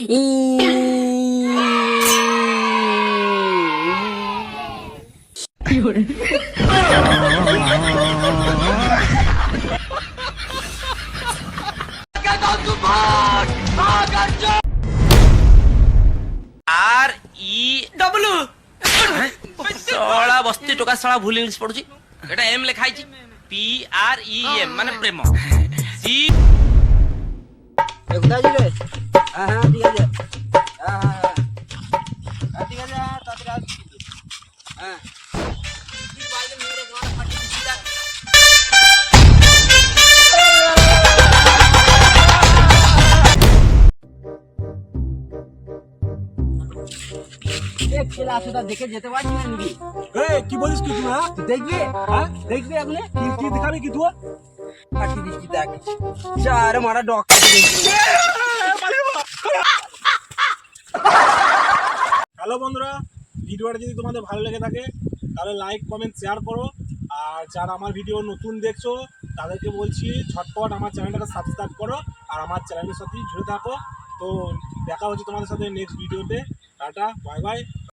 আর ই W সলা বস্তি টোকা সলা ভুল ইংলিশ পড়ুছি এটা এম লেখা আছে পি আর ই এম মানে প্রেম সি কোথায় যাবে? হ্যাঁ ঠিক আছে, ঠিক আছে, তাড়াতাড়ি আসবি কিন্তু। হ্যাঁ ছেলে আসো, তা দেখে যেতে পারছি না নাকি? কি বলিস কি তুই? হ্যাঁ তুই দেখবি? হ্যাঁ দেখবি এখন? কি দেখাবি কি তুই? ফাটি দিচ্ছি দেখ, চার মারা ডক্টর। হ্যালো বন্ধুরা, ভিডিওটা যদি তোমাদের ভালো লেগে থাকে তাহলে লাইক কমেন্ট শেয়ার করো। আর যারা আমার ভিডিও নতুন দেখছো তাদেরকে বলছি ঝটপট আমার চ্যানেলটাকে সাবস্ক্রাইব করো আর আমার চ্যানেলের সাথে জুড়ে থাকো। তো দেখা হচ্ছে তোমাদের সাথে নেক্সট ভিডিওতে। Tata, bye bye.